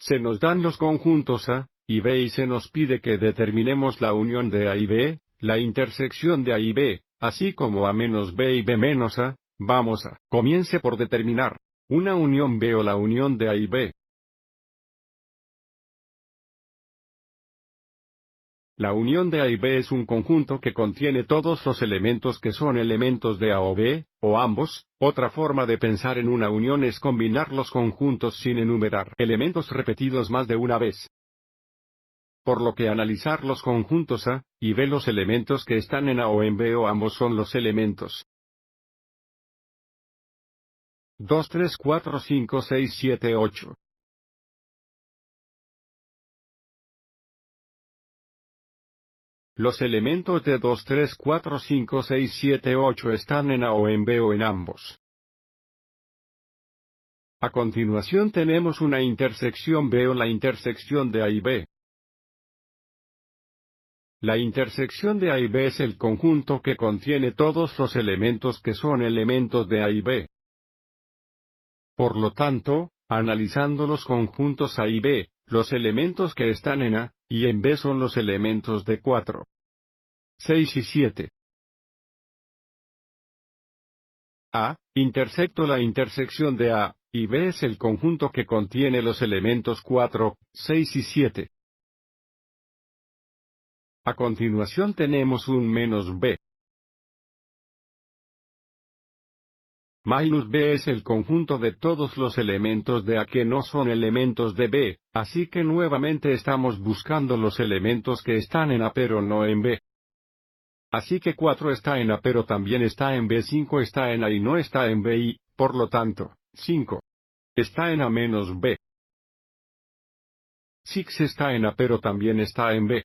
Se nos dan los conjuntos A y B y se nos pide que determinemos la unión de A y B, la intersección de A y B, así como A menos B y B menos A. Vamos a, comience por determinar una unión B o la unión de A y B. La unión de A y B es un conjunto que contiene todos los elementos que son elementos de A o B, o ambos. Otra forma de pensar en una unión es combinar los conjuntos sin enumerar elementos repetidos más de una vez. Por lo que analizar los conjuntos A y B, los elementos que están en A o en B o ambos son los elementos 2, 3, 4, 5, 6, 7, 8. Los elementos de 2, 3, 4, 5, 6, 7, 8 están en A o en B o en ambos. A continuación tenemos una intersección B o la intersección de A y B. La intersección de A y B es el conjunto que contiene todos los elementos que son elementos de A y B. Por lo tanto, analizando los conjuntos A y B, los elementos que están en A y en B son los elementos de 4, 6 y 7. A, intersecto la intersección de A y B es el conjunto que contiene los elementos 4, 6 y 7. A continuación tenemos un menos B. Minus B es el conjunto de todos los elementos de A que no son elementos de B, así que nuevamente estamos buscando los elementos que están en A pero no en B. Así que 4 está en A pero también está en B, 5 está en A y no está en B y, por lo tanto, 5 está en A menos B. 6 está en A pero también está en B.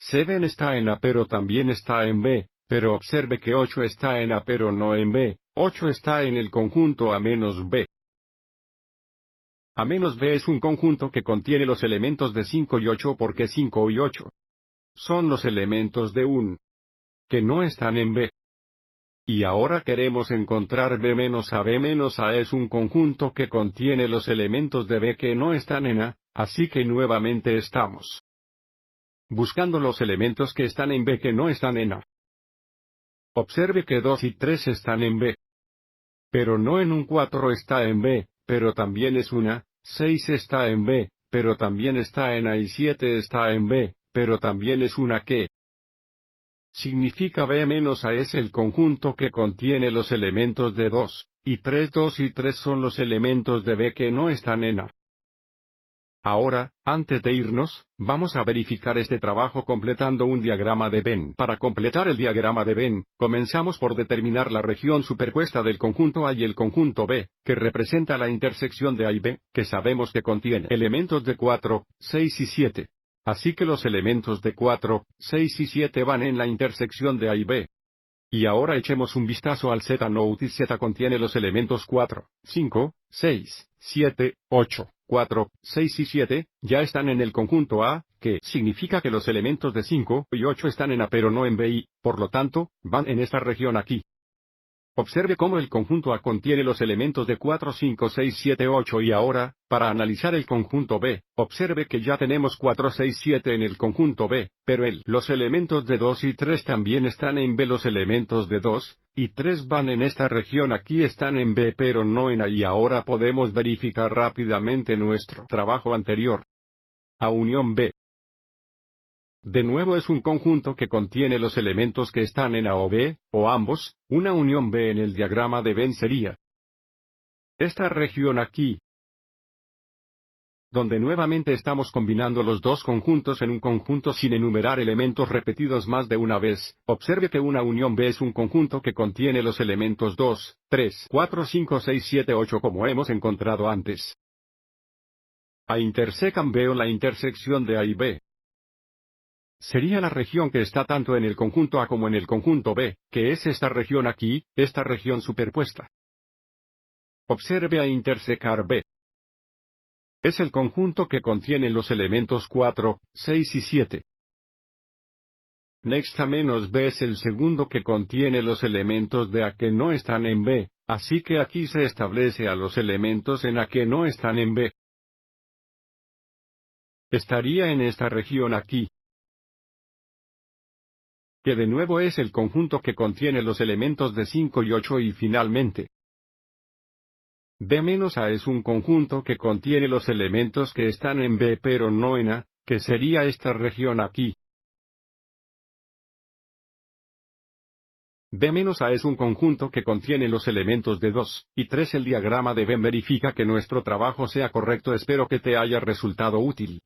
7 está en A pero también está en B, pero observe que 8 está en A pero no en B, 8 está en el conjunto A menos B. A menos B es un conjunto que contiene los elementos de 5 y 8 porque 5 y 8 son los elementos de un que no están en B. Y ahora queremos encontrar B menos A. B menos A es un conjunto que contiene los elementos de B que no están en A, así que nuevamente estamos buscando los elementos que están en B que no están en A. Observe que 2 y 3 están en B. Pero no en un 4 está en B, pero también es una, 6 está en B, pero también está en A y 7 está en B, pero también es una que significa B menos A es el conjunto que contiene los elementos de 2 y 3. 2 y 3 son los elementos de B que no están en A. Ahora, antes de irnos, vamos a verificar este trabajo completando un diagrama de Venn. Para completar el diagrama de Venn, comenzamos por determinar la región superpuesta del conjunto A y el conjunto B, que representa la intersección de A y B, que sabemos que contiene elementos de 4, 6 y 7. Así que los elementos de 4, 6 y 7 van en la intersección de A y B. Y ahora echemos un vistazo al Z-node y Z contiene los elementos 4, 5, 6, 7, 8. 4, 6 y 7, ya están en el conjunto A, que significa que los elementos de 5 y 8 están en A pero no en B y, por lo tanto, van en esta región aquí. Observe cómo el conjunto A contiene los elementos de 4, 5, 6, 7, 8 y ahora, para analizar el conjunto B, observe que ya tenemos 4, 6, 7 en el conjunto B, pero los elementos de 2 y 3 también están en B. Los elementos de 2 y 3 van en esta región aquí están en B pero no en A y ahora podemos verificar rápidamente nuestro trabajo anterior. A unión B. De nuevo es un conjunto que contiene los elementos que están en A o B, o ambos. Una unión B en el diagrama de Venn sería esta región aquí, donde nuevamente estamos combinando los dos conjuntos en un conjunto sin enumerar elementos repetidos más de una vez. Observe que una unión B es un conjunto que contiene los elementos 2, 3, 4, 5, 6, 7, 8 como hemos encontrado antes. A intersecan B o la intersección de A y B. Sería la región que está tanto en el conjunto A como en el conjunto B, que es esta región aquí, esta región superpuesta. Observe a intersecar B. Es el conjunto que contiene los elementos 4, 6 y 7. Next A menos B es el segundo que contiene los elementos de A que no están en B, así que aquí se establece a los elementos en A que no están en B. estaría en esta región aquí, que de nuevo es el conjunto que contiene los elementos de 5 y 8 y finalmente, B-A es un conjunto que contiene los elementos que están en B pero no en A, que sería esta región aquí. B-A es un conjunto que contiene los elementos de 2 y 3. El diagrama de Venn verifica que nuestro trabajo sea correcto. Espero que te haya resultado útil.